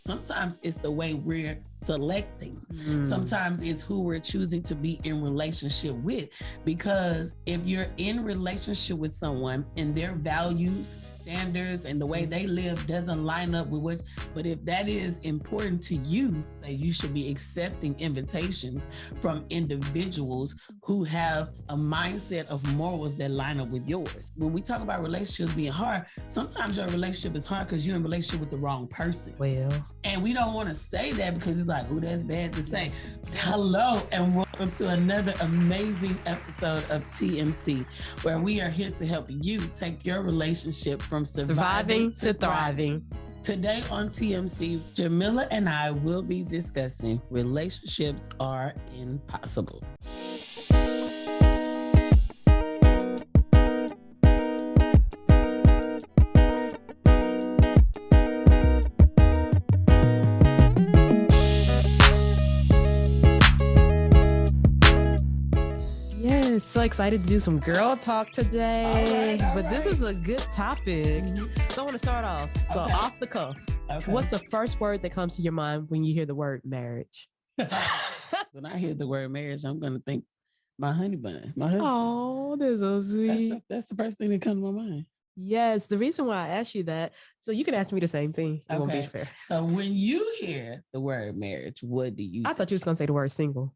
Sometimes it's the way we're selecting. Sometimes it's who we're choosing to be in relationship with. Because if you're in relationship with someone and their values, standards, and the way they live doesn't line up with what, but if that is important to you, that you should be accepting invitations from individuals who have a mindset of morals that line up with yours. When we talk about relationships being hard, sometimes your relationship is hard because you're in a relationship with the wrong person. Well, and we don't want to say that because it's like, oh, that's bad to say. Hello, and welcome to another amazing episode of TMC, where we are here to help you take your relationship from surviving to thriving. Today on TMC, Jamila and I will be discussing relationships are impossible. So excited to do some girl talk today. All right. This is a good topic. So I want to start off. So off the cuff, what's the first word that comes to your mind when you hear the word marriage? When I hear the word marriage, I'm going to think my honey bun, my husband. Oh, that's so sweet. That's the first thing that comes to my mind. Yes, the reason why I asked you that, so you can ask me the same thing. It won't be fair. So when you hear the word marriage, what do you think? thought you was going to say the word single.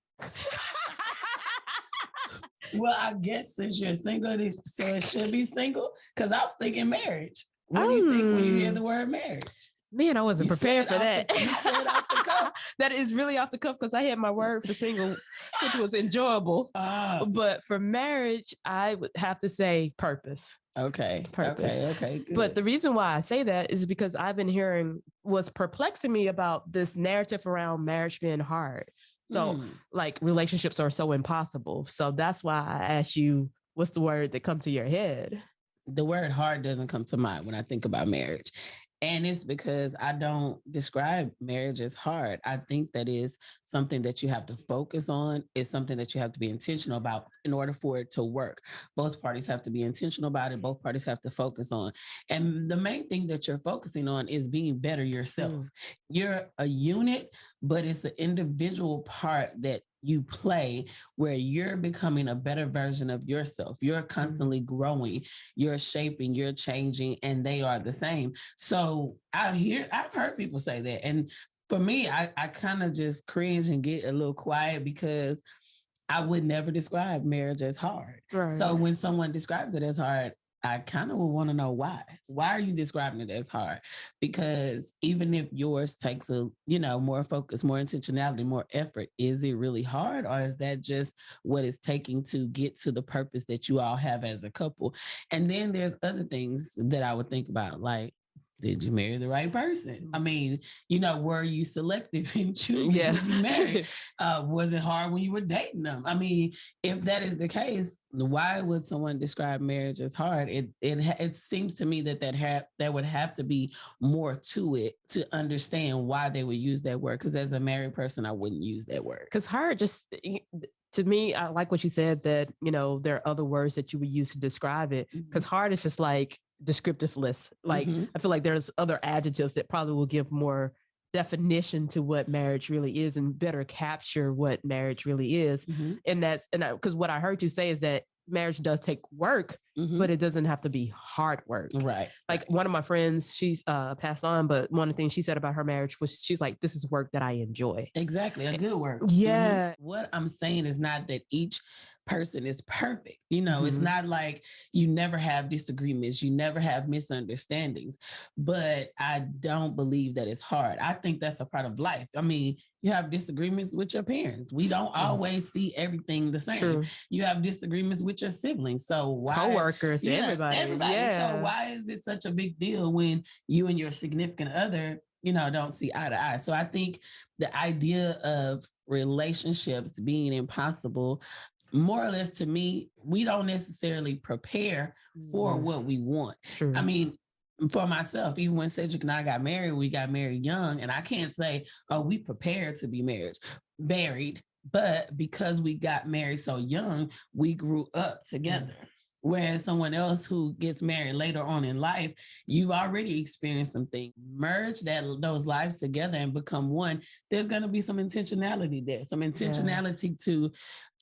Well, I guess since you're single, so it should be single, because I was thinking marriage. What do you think when you hear the word marriage? Man, I wasn't prepared for that. You said it off the cuff. That is really off the cuff because I had my word for single, which was enjoyable. But for marriage, I would have to say purpose. Okay. Purpose. Okay. Good. But the reason why I say that is because I've been hearing what's perplexing me about this narrative around marriage being hard. So like relationships are so impossible. So that's why I asked you, what's the word that comes to your head? The word hard doesn't come to mind when I think about marriage. And it's because I don't describe marriage as hard. I think that is something that you have to focus on. It's something that you have to be intentional about in order for it to work. Both parties have to be intentional about it. Both parties have to focus on. And the main thing that you're focusing on is being better yourself. You're a unit, but it's an individual part that you play where you're becoming a better version of yourself. You're constantly growing, you're shaping, you're changing, and they are the same. So I've heard people say that. And for me, I kind of just cringe and get a little quiet because I would never describe marriage as hard. Right. So when someone describes it as hard, I kind of would want to know why. Why are you describing it as hard? Because even if yours takes more focus, more intentionality, more effort, is it really hard? Or is that just what it's taking to get to the purpose that you all have as a couple? And then there's other things that I would think about, like, did you marry the right person? I mean, were you selective in choosing who you married? Was it hard when you were dating them? I mean, if that is the case, why would someone describe marriage as hard? It seems to me that there would have to be more to it to understand why they would use that word. Because as a married person, I wouldn't use that word. Because hard just... To me, I like what you said that, there are other words that you would use to describe it, because hard is just like descriptive list. Like, I feel like there's other adjectives that probably will give more definition to what marriage really is and better capture what marriage really is. And because what I heard you say is that marriage does take work, but it doesn't have to be hard work. Right. Like one of my friends, she's passed on, but one of the things she said about her marriage was she's like, this is work that I enjoy. Exactly. A good work. Yeah. What I'm saying is not that each person is perfect. It's not like you never have disagreements, you never have misunderstandings, but I don't believe that it's hard. I think that's a part of life. I mean, you have disagreements with your parents. We don't always see everything the same. True. You have disagreements with your siblings. So why? Co-workers, everybody. Yeah. So why is it such a big deal when you and your significant other, don't see eye to eye? So I think the idea of relationships being impossible, more or less to me, we don't necessarily prepare for what we want. True. I mean, for myself, even when Cedric and I got married, we got married young, and I can't say, oh, we prepared to be married, but because we got married so young, we grew up together. Whereas someone else who gets married later on in life, you've already experienced some things. Merge those lives together and become one. There's going to be some intentionality there, some intentionality to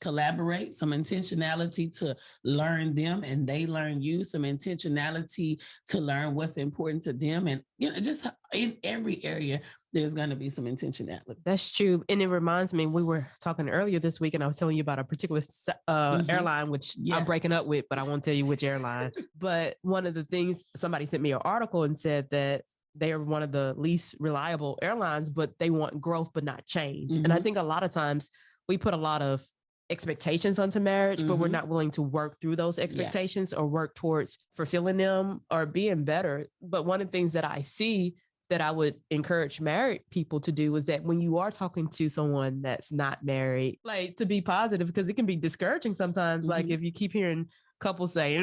collaborate, some intentionality to learn them and they learn you, some intentionality to learn what's important to them. And, just in every area, there's going to be some intentionality. That's true. And it reminds me, we were talking earlier this week and I was telling you about a particular airline, which I'm breaking up with, but I won't tell you which airline. But one of the things, somebody sent me an article and said that they are one of the least reliable airlines, but they want growth, but not change. And I think a lot of times we put a lot of expectations onto marriage, but we're not willing to work through those expectations or work towards fulfilling them or being better. But one of the things that I see that I would encourage married people to do is that when you are talking to someone that's not married, like to be positive, because it can be discouraging sometimes. Like if you keep hearing couples say,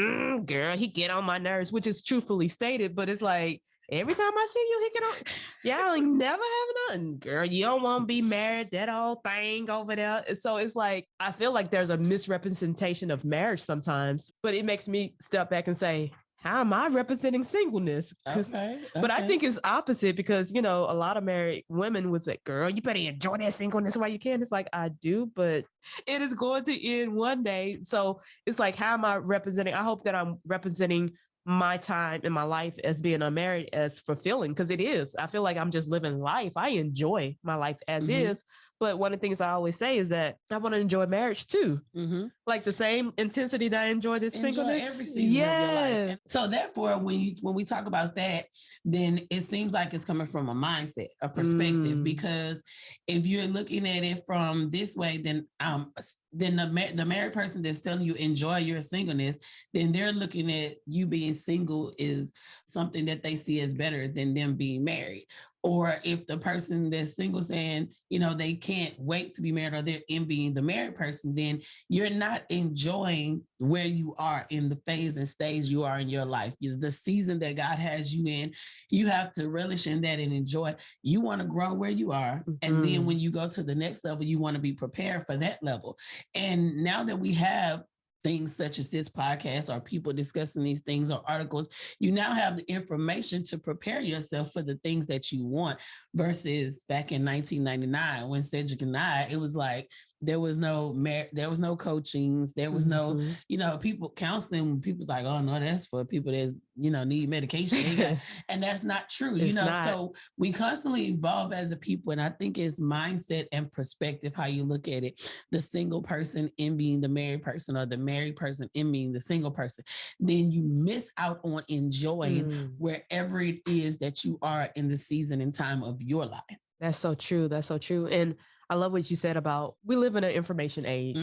girl, he get on my nerves, which is truthfully stated, but it's like, every time I see you, he get on, y'all ain't never have nothing, girl. You don't want to be married, that old thing over there. So it's like, I feel like there's a misrepresentation of marriage sometimes, but it makes me step back and say, how am I representing singleness? But I think it's opposite because, a lot of married women would say, girl, you better enjoy that singleness while you can. It's like, I do, but it is going to end one day. So it's like, how am I representing? I hope that I'm representing my time in my life as being unmarried as fulfilling, because it is. I feel like I'm just living life. I enjoy my life as is. But one of the things I always say is that I want to enjoy marriage too. Like the same intensity that I enjoy this singleness. Every season of your life. So therefore, when we talk about that, then it seems like it's coming from a mindset, a perspective, because if you're looking at it from this way, then the married person that's telling you enjoy your singleness, then they're looking at you being single is something that they see as better than them being married. Or if the person that's single saying, they can't wait to be married, or they're envying the married person, then you're not enjoying where you are in the phase and stage you are in your life. The season that God has you in, you have to relish in that and enjoy. You want to grow where you are. And then when you go to the next level, you want to be prepared for that level. And now that we have things such as this podcast or people discussing these things or articles, you now have the information to prepare yourself for the things that you want, versus back in 1999 when Cedric and I, it was like, there was no coachings. There was no, people counseling. People's like, oh no, that's for people that's, need medication. And that's not true. So we constantly evolve as a people. And I think it's mindset and perspective, how you look at it. The single person envying the married person, or the married person envying the single person. Then you miss out on enjoying wherever it is that you are in the season and time of your life. That's so true. That's so true. And I love what you said about we live in an information age.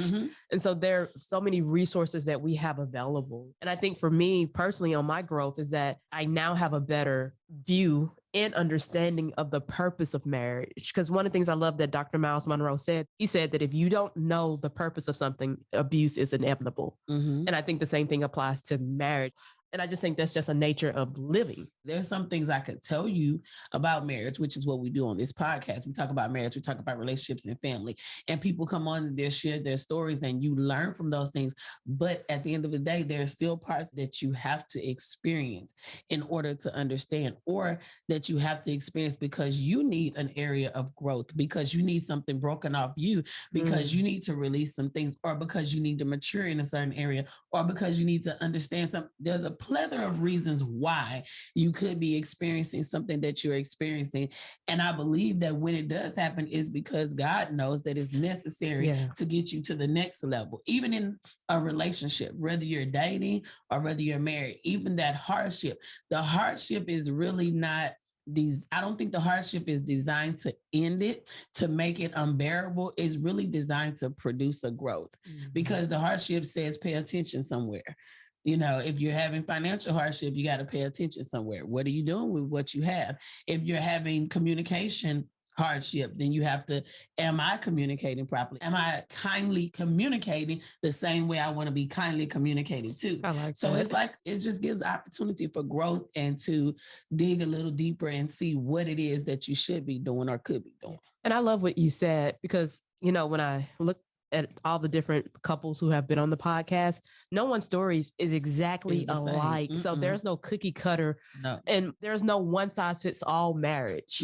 And so there are so many resources that we have available. And I think for me personally on my growth is that I now have a better view and understanding of the purpose of marriage. Because one of the things I love that Dr. Miles Monroe said, he said that if you don't know the purpose of something, abuse is inevitable. And I think the same thing applies to marriage. And I just think that's just a nature of living. There's some things I could tell you about marriage, which is what we do on this podcast. We talk about marriage, we talk about relationships and family, and people come on and they share their stories and you learn from those things. But at the end of the day, there's still parts that you have to experience in order to understand, or that you have to experience because you need an area of growth, because you need something broken off you, because you need to release some things, or because you need to mature in a certain area, or because you need to understand something. There's a plethora of reasons why you could be experiencing something that you're experiencing. And I believe that when it does happen is because God knows that it's necessary to get you to the next level. Even in a relationship, whether you're dating or whether you're married, even that hardship, the hardship is really not I don't think the hardship is designed to end it, to make it unbearable. It's really designed to produce a growth, because the hardship says pay attention somewhere. If you're having financial hardship, you got to pay attention somewhere. What are you doing with what you have? If you're having communication hardship, then you have to, am I communicating properly? Am I kindly communicating the same way I want to be kindly communicating too? So it's like, it just gives opportunity for growth and to dig a little deeper and see what it is that you should be doing or could be doing. And I love what you said, because, when I look at all the different couples who have been on the podcast, no one's stories is exactly alike. So there's no cookie cutter, and there's no one size fits all marriage.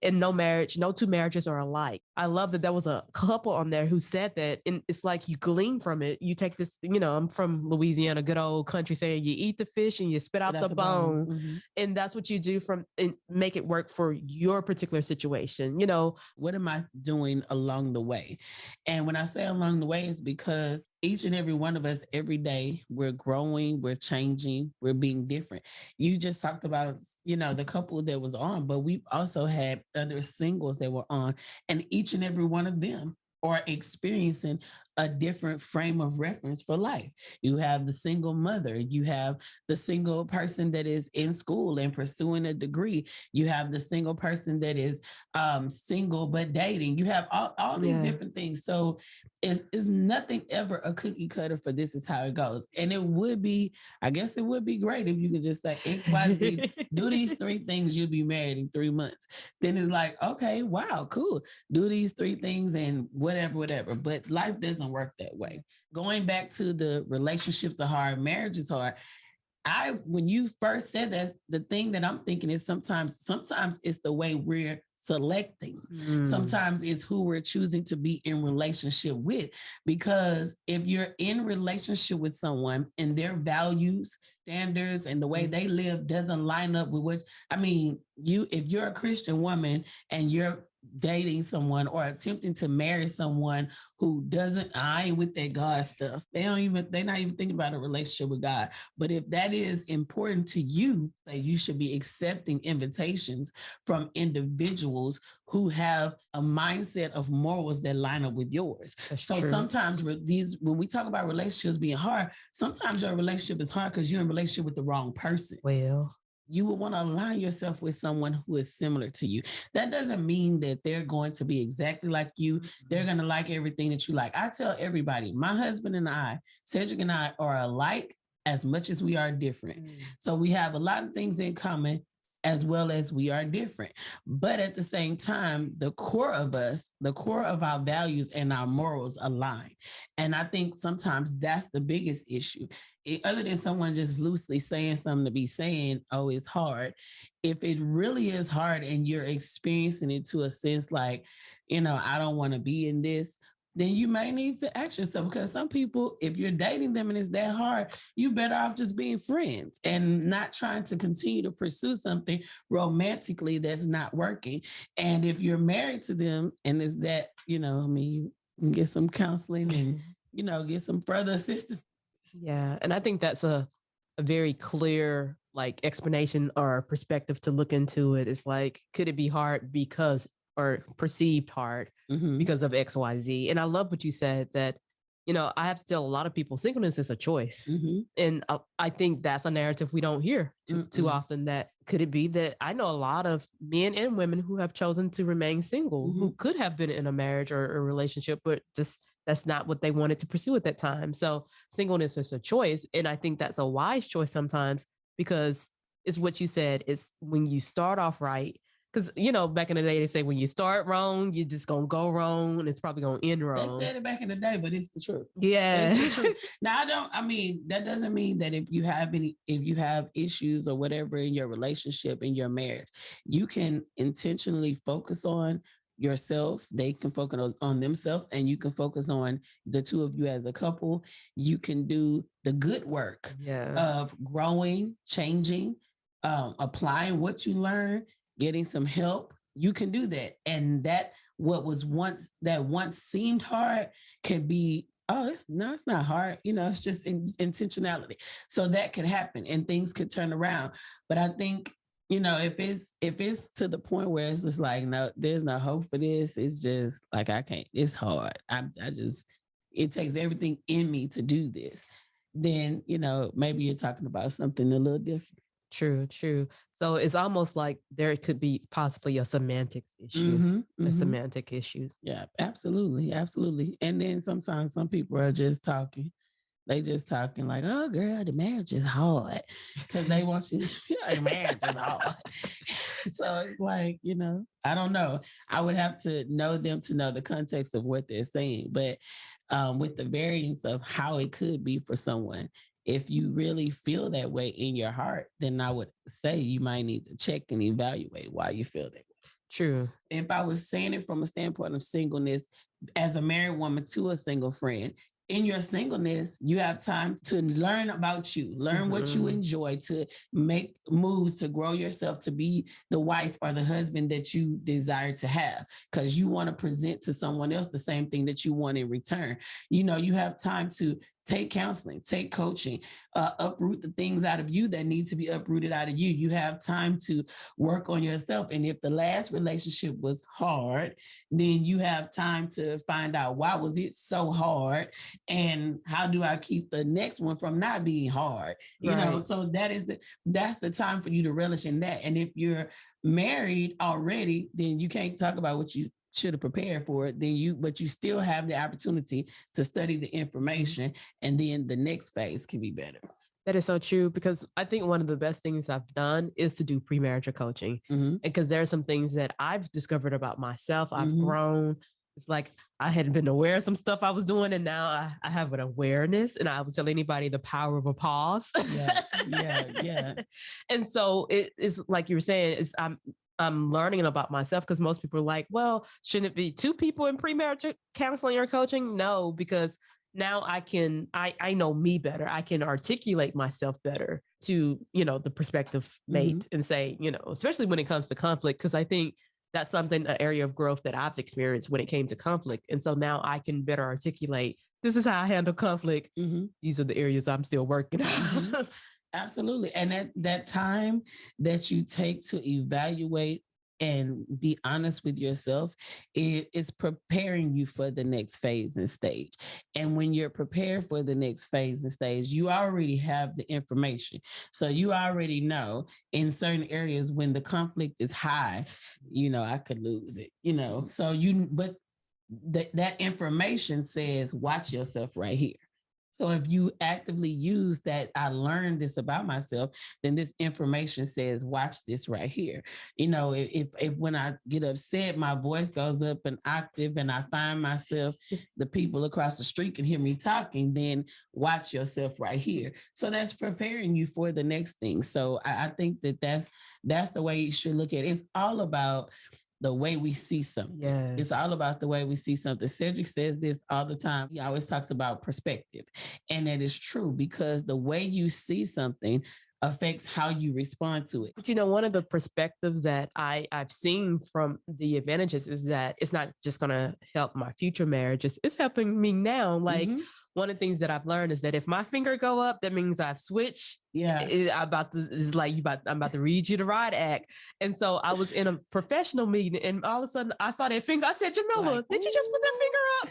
And no two marriages are alike. I love that there was a couple on there who said that, and it's like you glean from it. You take this, I'm from Louisiana, good old country saying you eat the fish and you spit out the bone. And that's what you do and make it work for your particular situation. What am I doing along the way? And when I say along the way, is because each and every one of us, every day, we're growing, we're changing, we're being different. You just talked about, the couple that was on, but we've also had other singles that were on, and each and every one of them are experiencing a different frame of reference for life. You have the single mother, you have the single person that is in school and pursuing a degree, you have the single person that is single but dating, you have all these different things. So it's nothing ever a cookie cutter for this is how it goes. And it would be, I guess it would be great if you could just say XYZ, do these 3 things, you'll be married in 3 months. Then it's like, okay, wow, cool. Do these 3 things and whatever. But life doesn't work that way. Going back to the relationships are hard, marriage is hard. When you first said that, the thing that I'm thinking is sometimes it's the way we're selecting. Sometimes it's who we're choosing to be in relationship with. Because if you're in relationship with someone and their values, standards, and the way they live doesn't line up with if you're a Christian woman and you're dating someone or attempting to marry someone who I ain't with that God stuff. They're not even thinking about a relationship with God. But if that is important to you, that you should be accepting invitations from individuals who have a mindset of morals that line up with yours. That's so true. Sometimes when we talk about relationships being hard, sometimes your relationship is hard because you're in a relationship with the wrong person. Well, you would want to align yourself with someone who is similar to you. That doesn't mean that they're going to be exactly like you. They're going to like everything that you like. I tell everybody, my husband and I, Cedric and I, are alike as much as we are different. So we have a lot of things in common as well as we are different. But at the same time, the core of our values and our morals align. And I think sometimes that's the biggest issue. Other than someone just loosely saying something to be saying, oh, it's hard. If it really is hard and you're experiencing it to a sense like, I don't want to be in this, then you may need to ask yourself, because some people, if you're dating them and it's that hard, you better off just being friends and not trying to continue to pursue something romantically that's not working. And if you're married to them and it's that, you can get some counseling and, get some further assistance. Yeah. And I think that's a very clear explanation or perspective to look into it. It's like, could it be hard or perceived hard because of XYZ? And I love what you said that, I have to tell a lot of people singleness is a choice. And I think that's a narrative we don't hear too often. That could it be that I know a lot of men and women who have chosen to remain single, who could have been in a marriage or a relationship, but just that's not what they wanted to pursue at that time. So singleness is a choice. And I think that's a wise choice sometimes, because it's what you said. It's when you start off right. Because, back in the day, they say when you start wrong, you're just going to go wrong and it's probably going to end wrong. They said it back in the day, but it's the truth. Yeah. It's the truth. Now, that doesn't mean that if you have issues or whatever in your relationship, in your marriage, you can intentionally focus on yourself. They can focus on themselves, and you can focus on the two of you as a couple. You can do the good work of growing, changing, applying what you learn, getting some help. You can do that. And that once seemed hard can be, it's not hard. It's just intentionality. So that could happen and things could turn around. But I think, if it's to the point where it's just like, no, there's no hope for this. It's just like, I can't, it's hard. It takes everything in me to do this. Then, maybe you're talking about something a little different. True. So it's almost like there could be possibly a semantics issue, a semantic issues. Yeah, absolutely. And then sometimes some people are just talking. They just talking like, oh girl, the marriage is hard. Because they want you to feel like marriage is hard. So it's like, I don't know. I would have to know them to know the context of what they're saying. But with the variance of how it could be for someone, if you really feel that way in your heart, then I would say you might need to check and evaluate why you feel that way. True. If I was saying it from a standpoint of singleness, as a married woman to a single friend, in your singleness, you have time to learn about you, learn what you enjoy, to make moves to grow yourself to be the wife or the husband that you desire to have, because you want to present to someone else the same thing that you want in return. You have time to take counseling, take coaching, uproot the things out of you that need to be uprooted out of you. You have time to work on yourself. And if the last relationship was hard, then you have time to find out, why was it so hard? And how do I keep the next one from not being hard? So that's the time for you to relish in that. And if you're married already, then you can't talk about what you should have prepared for it, but you still have the opportunity to study the information, and then the next phase can be better. That is so true, because I think one of the best things I've done is to do premarital coaching. Because there are some things that I've discovered about myself. I've grown. It's like I hadn't been aware of some stuff I was doing, and now I have an awareness, and I would tell anybody the power of a pause. Yeah. And so it is like you were saying, I'm learning about myself, because most people are like, well, shouldn't it be 2 people in premarital counseling or coaching? No, because now I know me better. I can articulate myself better to, the prospective mate and say, especially when it comes to conflict, because I think that's an area of growth that I've experienced when it came to conflict. And so now I can better articulate, this is how I handle conflict. These are the areas I'm still working on. Absolutely. And that time that you take to evaluate and be honest with yourself, it's preparing you for the next phase and stage. And when you're prepared for the next phase and stage, you already have the information. So you already know in certain areas when the conflict is high, I could lose it, but that information says, watch yourself right here. So if you actively use that, I learned this about myself, then this information says, watch this right here. If when I get upset, my voice goes up an octave and I find myself, the people across the street can hear me talking, then watch yourself right here. So that's preparing you for the next thing. So I think that's the way you should look at it. It's all about the way we see something. Yes. It's all about the way we see something. Cedric says this all the time. He always talks about perspective. And that is true, because the way you see something affects how you respond to it. But one of the perspectives that I've seen from the advantages is that it's not just going to help my future marriages. It's helping me now. Like, one of the things that I've learned is that if my finger go up, that means I've switched. Yeah. I'm about to read you the riot act. And so I was in a professional meeting, and all of a sudden I saw that finger. I said, Jamila, did you just put that finger up?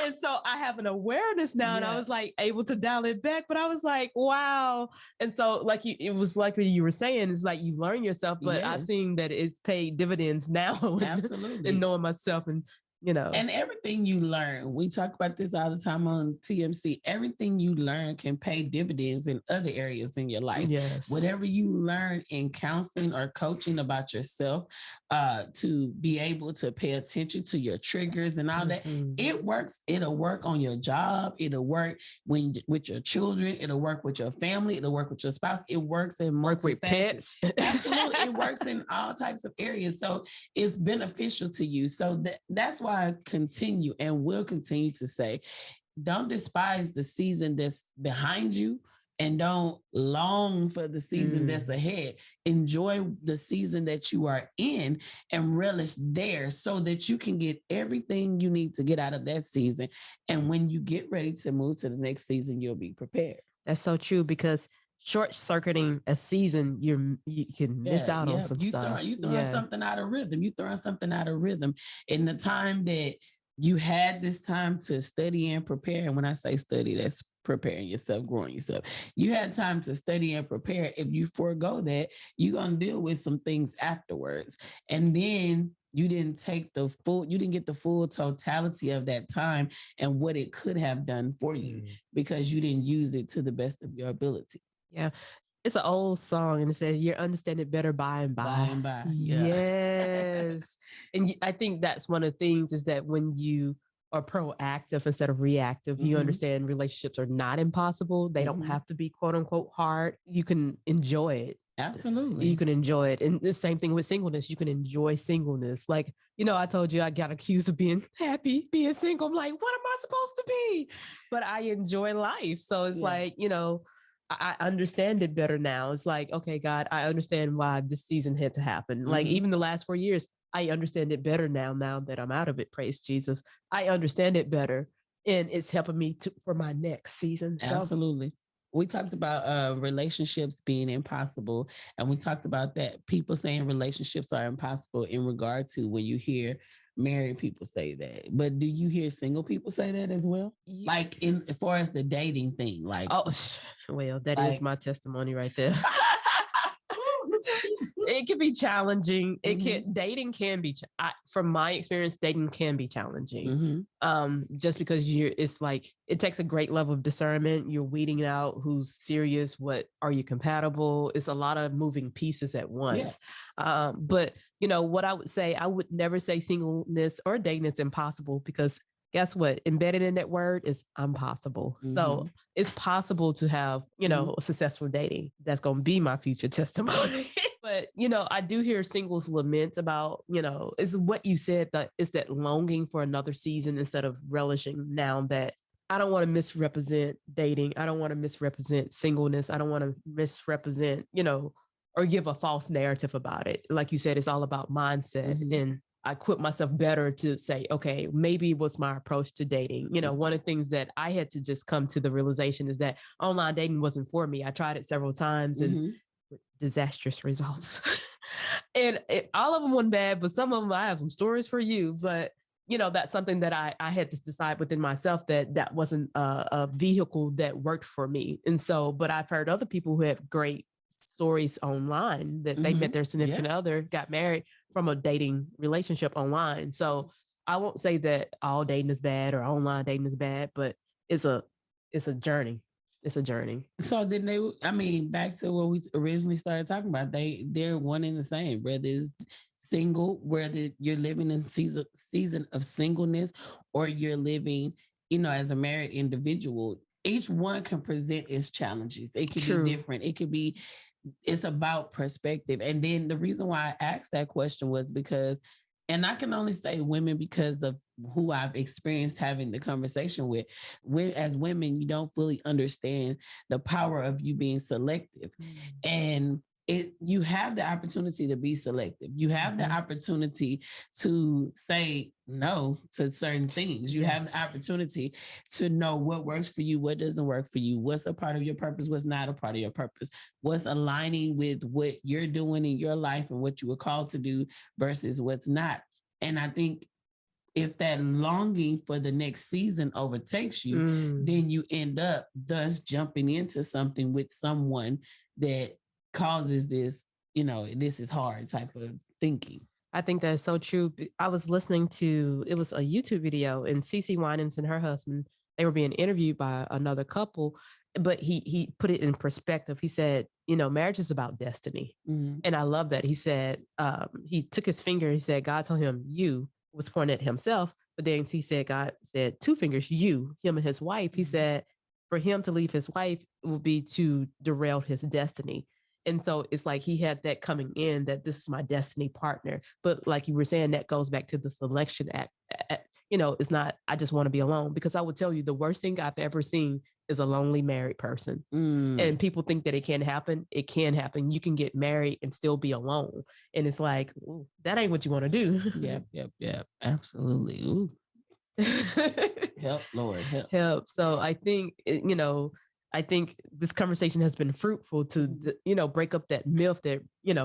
And so I have an awareness now, and I was like able to dial it back, but I was like, wow. And so it was like what you were saying, it's like you learn yourself, but I've seen that it's paid dividends now. Absolutely. And knowing myself, and and everything you learn, we talk about this all the time on TMC, everything you learn can pay dividends in other areas in your life. Yes. Whatever you learn in counseling or coaching about yourself, to be able to pay attention to your triggers and all that, it works. It'll work on your job. It'll work with your children. It'll work with your family. It'll work with your spouse. It works in with pets. Absolutely. It works in all types of areas. So it's beneficial to you. So that's why I continue and will continue to say, don't despise the season that's behind you, and don't long for the season that's ahead. Enjoy the season that you are in and relish there, so that you can get everything you need to get out of that season. And when you get ready to move to the next season, you'll be prepared. That's so true, because short-circuiting a season, you can miss out on some stuff. You throwing something out of rhythm. You throwing something out of rhythm. In the time that you had this time to study and prepare, and when I say study, that's preparing yourself, growing yourself. You had time to study and prepare. If you forego that, you're going to deal with some things afterwards. And then You didn't get the full totality of that time and what it could have done for you because you didn't use it to the best of your ability. Yeah. It's an old song and it says, "You understand it better by and by." By and by. Yeah. Yes. And I think that's one of the things is that when you are proactive instead of reactive, you understand relationships are not impossible. They don't have to be quote unquote hard. You can enjoy it. Absolutely. You can enjoy it. And the same thing with singleness. You can enjoy singleness. Like, I told you I got accused of being happy, being single. I'm like, what am I supposed to be? But I enjoy life. So it's like, I understand it better now. It's like, okay, God, I understand why this season had to happen. Like even the last 4 years, I understand it better now that I'm out of it. Praise Jesus. I understand it better. And it's helping me for my next season. So. Absolutely. We talked about relationships being impossible. And we talked about that people saying relationships are impossible in regard to when you hear married people say that. But do you hear single people say that as well? Like as far as the dating thing, like, oh, well, that is my testimony right there. It can be challenging. Dating can be, from my experience, dating can be challenging. Just because it's like, it takes a great level of discernment. You're weeding out who's serious. What are you compatible? It's a lot of moving pieces at once. Yeah. But what I would say, I would never say singleness or dating is impossible because guess what? Embedded in that word is impossible. So it's possible to have, successful dating. That's going to be my future testimony. But, I do hear singles lament about, it's what you said, that it's that longing for another season instead of relishing now that I don't want to misrepresent dating. I don't want to misrepresent singleness. I don't want to misrepresent, or give a false narrative about it. Like you said, it's all about mindset. And I equip myself better to say, okay, maybe it was my approach to dating. One of the things that I had to just come to the realization is that online dating wasn't for me. I tried it several times and with disastrous results. And all of them weren't bad, but some of them, I have some stories for you. But, that's something that I had to decide within myself that wasn't a vehicle that worked for me. And so, but I've heard other people who have great stories online that they met their significant other, got married from a dating relationship online. So I won't say that all dating is bad or online dating is bad, but it's a journey. It's a journey. So then back to what we originally started talking about, they're one and the same, whether it's single, whether you're living in season of singleness or you're living, as a married individual. Each one can present its challenges. It can be different. It's about perspective. And then the reason why I asked that question was because, and I can only say women because of who I've experienced having the conversation with. As women, you don't fully understand the power of you being selective. And you have the opportunity to be selective. You have the opportunity to say no to certain things. You have the opportunity to know what works for you, what doesn't work for you, what's a part of your purpose, what's not a part of your purpose, what's aligning with what you're doing in your life and what you were called to do versus what's not. And I think if that longing for the next season overtakes you, then you end up thus jumping into something with someone that causes this, this is hard type of thinking. I think that's so true. I was listening to, it was a YouTube video, and CeCe Winans and her husband, they were being interviewed by another couple, but he put it in perspective. He said, marriage is about destiny. And I love that. He said, he took his finger, he said, God told him, you, was pointing at himself, but then he said, God said, two fingers, you, him and his wife. He said, for him to leave his wife would be to derail his destiny. And so it's like he had that coming in, that this is my destiny partner. But like you were saying, that goes back to the selection act. It's not, I just want to be alone, because I would tell you the worst thing I've ever seen is a lonely married person. And people think that it can't happen. It can happen. You can get married and still be alone. And it's like, ooh, that ain't what you want to do. Yep. Absolutely. Ooh. Help, Lord, help. So I think, I think this conversation has been fruitful to, break up that myth that,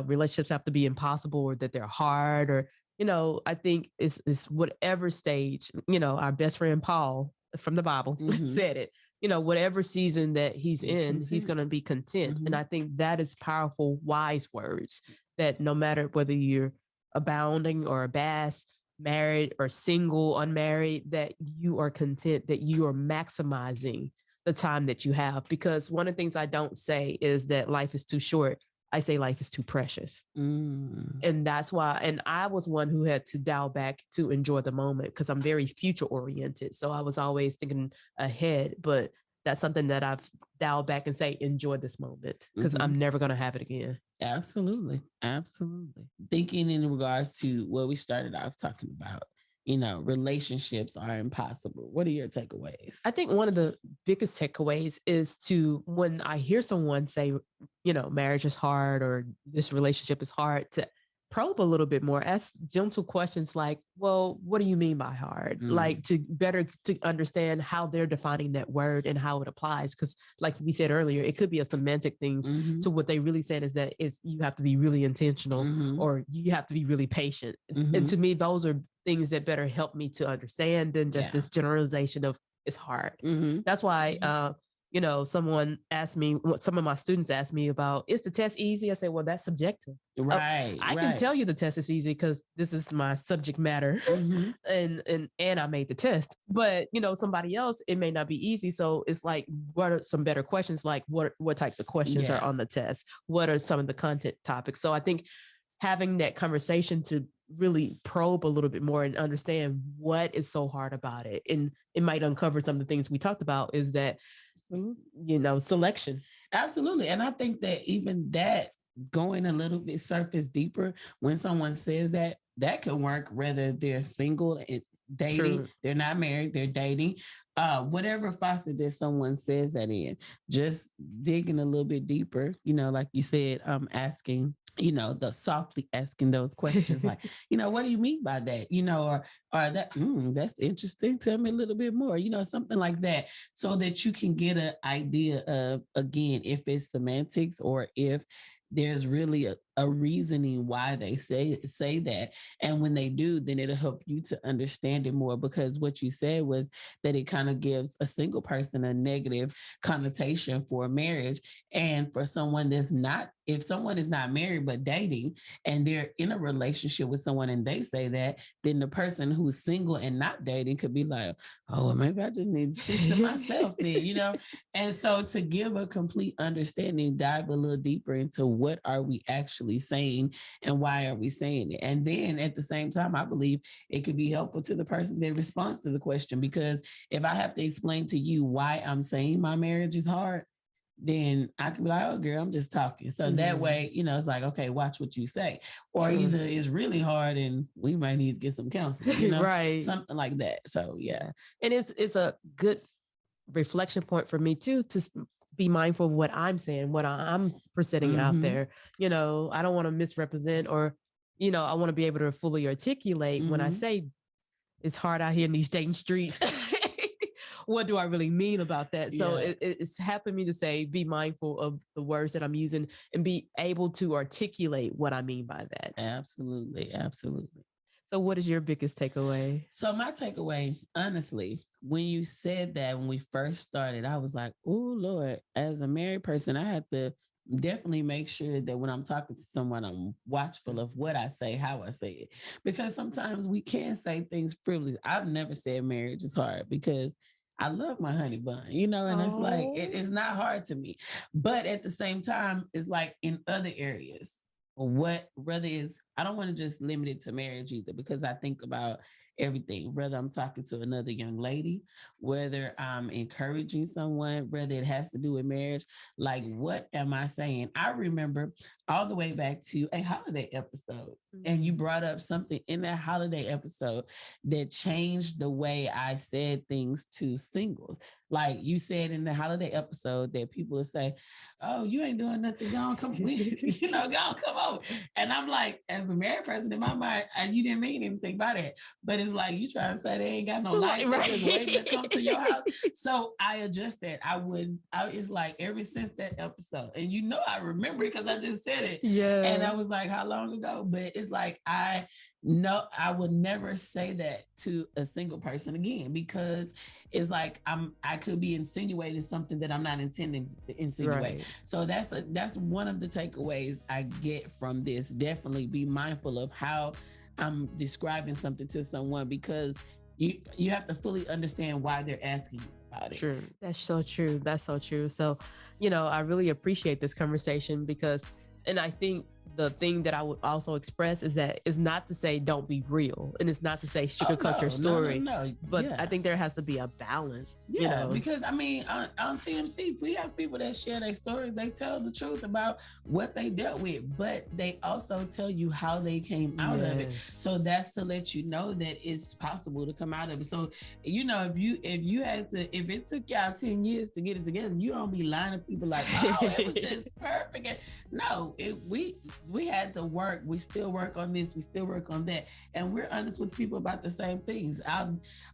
relationships have to be impossible or that they're hard, or, I think it's whatever stage, our best friend Paul from the Bible said it, whatever season that he's in, he's going to be content. And I think that is powerful, wise words, that no matter whether you're abounding or a bass, married or single, unmarried, that you are content, that you are maximizing the time that you have. Because one of the things I don't say is that life is too short. I say life is too precious. And that's why, and I was one who had to dial back to enjoy the moment because I'm very future oriented. So I was always thinking ahead, but that's something that I've dialed back and say, enjoy this moment because I'm never going to have it again. Absolutely. Absolutely. Thinking in regards to what we started off talking about, relationships are impossible. What are your takeaways? I think one of the biggest takeaways is to, when I hear someone say, marriage is hard or this relationship is hard, to probe a little bit more, ask gentle questions like, well, what do you mean by hard? Like to better to understand how they're defining that word and how it applies. Because like we said earlier, it could be a semantic things to what they really said is you have to be really intentional or you have to be really patient. And to me, those are things that better help me to understand than just this generalization of it's hard. That's why, someone asked me, some of my students asked me about, is the test easy? I say, well, that's subjective. Right. I can tell you the test is easy because this is my subject matter and I made the test. But, somebody else, it may not be easy. So it's like, what are some better questions? Like what types of questions are on the test? What are some of the content topics? So I think having that conversation to really probe a little bit more and understand what is so hard about it. And it might uncover some of the things we talked about is that, selection. Absolutely. And I think that even that going a little bit surface deeper, when someone says that could work, whether they're single and dating, they're not married, they're dating, whatever facet that someone says that in, just digging a little bit deeper, like you said, asking, the softly asking those questions like, what do you mean by that? Or that, that's interesting. Tell me a little bit more, something like that, so that you can get an idea of, again, if it's semantics or if there's really a reasoning why they say that. And when they do, then it'll help you to understand it more, because what you said was that it kind of gives a single person a negative connotation for marriage. And for someone that's not, if someone is not married but dating and they're in a relationship with someone and they say that, then the person who's single and not dating could be like, oh, well, maybe I just need to speak to myself then, And so to give a complete understanding, dive a little deeper into what are we actually saying and why are we saying it. And then at the same time, I believe it could be helpful to the person that responds to the question, because if I have to explain to you why I'm saying my marriage is hard, then I can be like, oh, girl, I'm just talking. So that way, it's like, okay, watch what you say. Or either it's really hard and we might need to get some counseling, right. Something like that. So, yeah. And it's a good reflection point for me too, to be mindful of what I'm saying, what I'm presenting out there. I don't want to misrepresent or, I want to be able to fully articulate when I say it's hard out here in these dating streets. What do I really mean about that? So it's helping me to say, be mindful of the words that I'm using and be able to articulate what I mean by that. Absolutely. Absolutely. So what is your biggest takeaway? So my takeaway, honestly, when you said that, when we first started, I was like, oh, Lord, as a married person, I had to definitely make sure that when I'm talking to someone, I'm watchful of what I say, how I say it, because sometimes we can say things frivolous. I've never said marriage is hard because I love my honey bun, and it's like, it's not hard to me. But at the same time, it's like in other areas, whether it's, I don't want to just limit it to marriage either, because I think about everything, whether I'm talking to another young lady, whether I'm encouraging someone, whether it has to do with marriage, like, what am I saying? I remember all the way back to a holiday episode, and you brought up something in that holiday episode that changed the way I said things to singles. Like you said in the holiday episode that people would say, oh, you ain't doing nothing, go on, come, go on, come over. And I'm like, as a married person, in my mind, you didn't mean anything by that. But it's like, you trying to say they ain't got no life, right? Just waiting to come to your house. So I adjust that. It's like ever since that episode, and I remember it because I just said it. Yeah. And I was like, how long ago? But it's like, I No, I would never say that to a single person again, because it's like I could be insinuating something that I'm not intending to insinuate. Right. So that's one of the takeaways I get from this. Definitely be mindful of how I'm describing something to someone, because you have to fully understand why they're asking you about it. True. That's so true. That's so true. So, you know, I really appreciate this conversation because, and I think the thing that I would also express is that it's not to say don't be real, and it's not to say sugarcoat your story. No. But I think there has to be a balance. Yeah, you know? Because I mean, on TMC, we have people that share their story. They tell the truth about what they dealt with, but they also tell you how they came out of it. So that's to let you know that it's possible to come out of it. So, you know, if it took y'all 10 years to get it together, you don't be lying to people like, oh, it was just perfect. No, we had to work. We still work on this. We still work on that. And we're honest with people about the same things.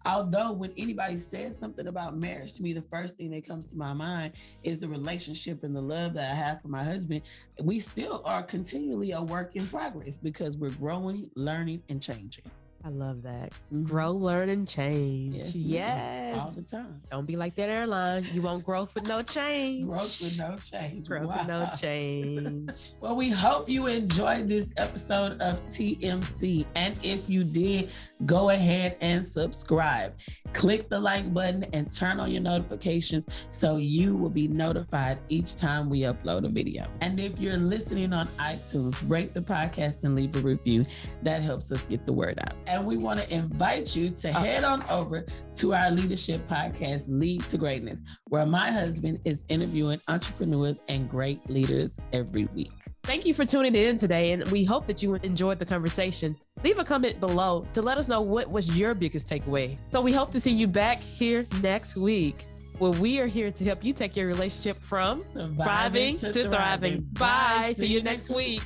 Although when anybody says something about marriage to me, the first thing that comes to my mind is the relationship and the love that I have for my husband. We still are continually a work in progress because we're growing, learning, and changing. I love that. Mm-hmm. Grow, learn, and change. Yes. All the time. Don't be like that airline. You won't grow with no change. Growth with no change. Growth with no change. Well, we hope you enjoyed this episode of TMC. And if you did, go ahead and subscribe. Click the like button and turn on your notifications so you will be notified each time we upload a video. And if you're listening on iTunes, rate the podcast and leave a review. That helps us get the word out. And we want to invite you to head on over to our leadership podcast, Lead to Greatness, where my husband is interviewing entrepreneurs and great leaders every week. Thank you for tuning in today, and we hope that you enjoyed the conversation. Leave a comment below to let us know what was your biggest takeaway. So we hope to see you back here next week, where we are here to help you take your relationship from surviving to thriving. Bye. See you next week.